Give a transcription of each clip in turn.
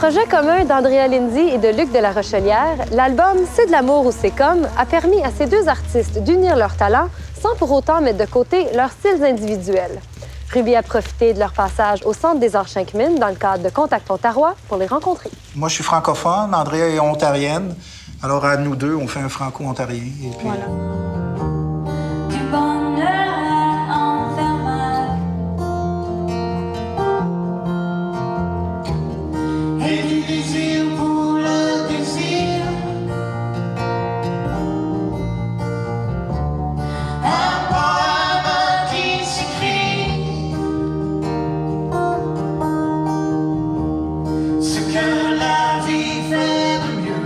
projet commun d'Andrea Lindsay et de Luc de la Rochelière, l'album C'est de l'amour ou c'est comme a permis à ces deux artistes d'unir leurs talents sans pour autant mettre de côté leurs styles individuels. Ruby a profité de leur passage au Centre des arts Chinkmin dans le cadre de Contact Ontarois pour les rencontrer. Moi, je suis francophone, Andrea est ontarienne. Alors, à nous deux, on fait un franco-ontarien. Et puis... Voilà. Du bonheur infernal et du désir pour le désir. Un poème qui s'écrit, ce que la vie fait de mieux.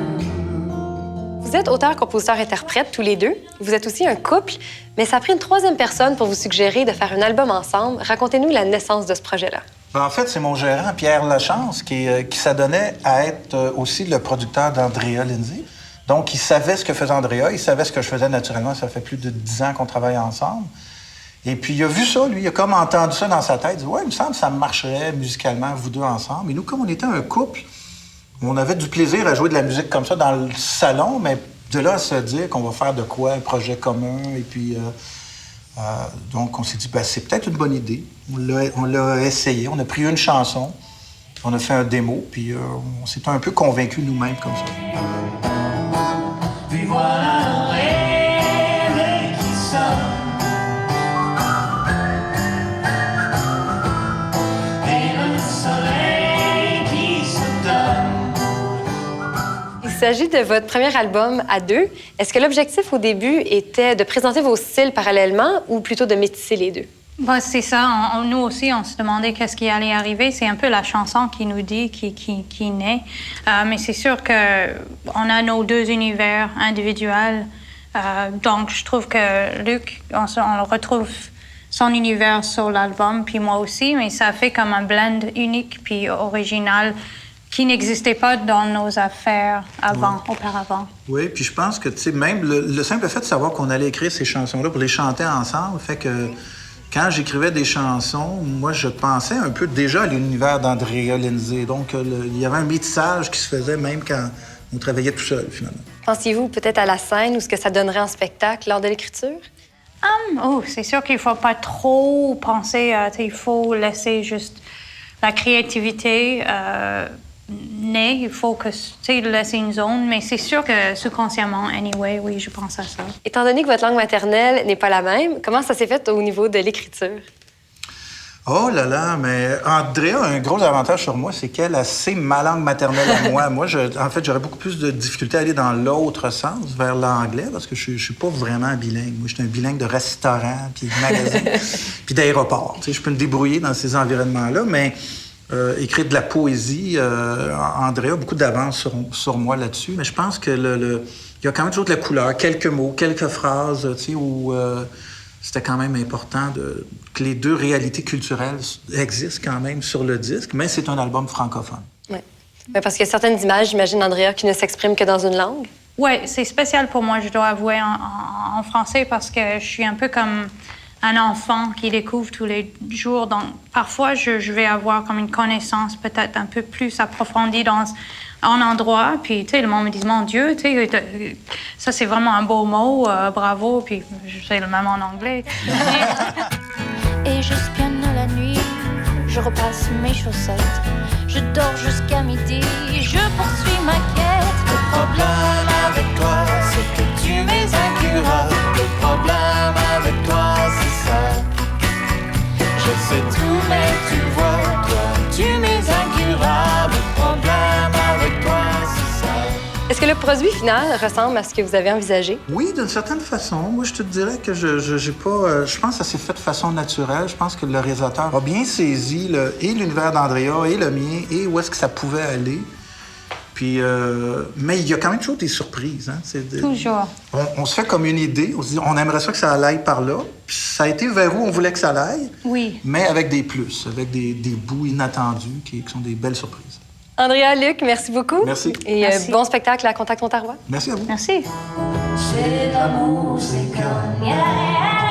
Vous êtes auteur, compositeur, interprète tous les deux. Vous êtes aussi un couple, mais ça a pris une troisième personne pour vous suggérer de faire un album ensemble. Racontez-nous la naissance de ce projet-là. En fait, c'est mon gérant, Pierre Lachance, qui s'adonnait à être aussi le producteur d'Andrea Lindsay. Donc, il savait ce que faisait Andrea, il savait ce que je faisais naturellement. Ça fait plus de 10 ans qu'on travaille ensemble. Et puis, il a vu ça, lui. Il a comme entendu ça dans sa tête. Il dit « Ouais, il me semble que ça marcherait musicalement, vous deux ensemble. » Et nous, comme on était un couple, on avait du plaisir à jouer de la musique comme ça dans le salon, mais de là à se dire qu'on va faire de quoi un projet commun. Et puis, donc, on s'est dit, ben, c'est peut-être une bonne idée. On l'a essayé. On a pris une chanson, on a fait un démo, puis on s'est un peu convaincus nous-mêmes comme ça. Puis voilà un rêve qui sonne. Et le soleil qui se donne. Il s'agit de votre premier album à deux. Est-ce que l'objectif au début était de présenter vos styles parallèlement ou plutôt de métisser les deux? Bah, c'est ça. Nous aussi, on se demandait qu'est-ce qui allait arriver. C'est un peu la chanson qui nous dit, qui naît. Mais c'est sûr qu'on a nos deux univers individuels. Donc, je trouve que Luc, on retrouve son univers sur l'album, puis moi aussi, mais ça fait comme un blend unique puis original qui n'existait pas dans nos affaires auparavant. Oui, puis je pense que, tu sais, même le simple fait de savoir qu'on allait écrire ces chansons-là pour les chanter ensemble fait que quand j'écrivais des chansons, moi, je pensais un peu déjà à l'univers d'Andrea Lindsay. Donc, il y avait un métissage qui se faisait même quand on travaillait tout seul, finalement. Pensiez-vous peut-être à la scène ou ce que ça donnerait en spectacle lors de l'écriture? C'est sûr qu'il ne faut pas trop penser à... Il faut laisser juste la créativité naître. Il faut que laisser une zone. Mais c'est sûr que subconsciemment, anyway, oui, je pense à ça. Étant donné que votre langue maternelle n'est pas la même, comment ça s'est fait au niveau de l'écriture? Oh là là, mais Andrea a un gros avantage sur moi, c'est qu'elle a ma langue maternelle à moi. Moi, en fait, j'aurais beaucoup plus de difficulté à aller dans l'autre sens, vers l'anglais, parce que je suis pas vraiment bilingue. Moi, je suis un bilingue de restaurant, puis de magasin, puis d'aéroport. Tu sais, je peux me débrouiller dans ces environnements-là, mais écrire de la poésie, Andrea a beaucoup d'avance sur moi là-dessus. Mais je pense que il y a quand même toujours de la couleur, quelques mots, quelques phrases, tu sais, où c'était quand même important que les deux réalités culturelles existent quand même sur le disque, mais c'est un album francophone. Oui. Parce qu'il y a certaines images, j'imagine, Andrea, qui ne s'expriment que dans une langue. Oui, c'est spécial pour moi, je dois avouer, en français, parce que je suis un peu comme un enfant qui découvre tous les jours. Donc, parfois, je vais avoir comme une connaissance peut-être un peu plus approfondie dans un endroit. Puis, tu sais, le monde me dit, mon Dieu, tu sais, ça, c'est vraiment un beau mot, bravo. Puis, je sais le même en anglais. Et j'espionne la nuit, je repasse mes chaussettes. Je dors jusqu'à midi, je poursuis ma quête. Le problème avec toi, c'est que tu m'es incurable. Le problème avec toi, c'est ça. Je sais tout, mais tu vois, toi, tu m'es incurable. Le problème avec toi, c'est ça. Est-ce que le produit final ressemble à ce que vous avez envisagé? Oui, d'une certaine façon. Moi, je te dirais que j'ai pas... je pense que ça s'est fait de façon naturelle. Je pense que le réalisateur a bien saisi et l'univers d'Andrea et le mien et où est-ce que ça pouvait aller. Puis, mais il y a quand même toujours des surprises. Hein? Toujours. On se fait comme une idée. On se dit, on aimerait ça que ça aille par là. Puis ça a été vers où on voulait que ça aille. Oui. Mais avec des plus, avec des bouts inattendus qui sont des belles surprises. Andrea, Luc, merci beaucoup. Merci. Et Merci. bon spectacle à Contact Ontarois. Merci à vous. Merci. C'est l'amour, c'est comme... Yeah.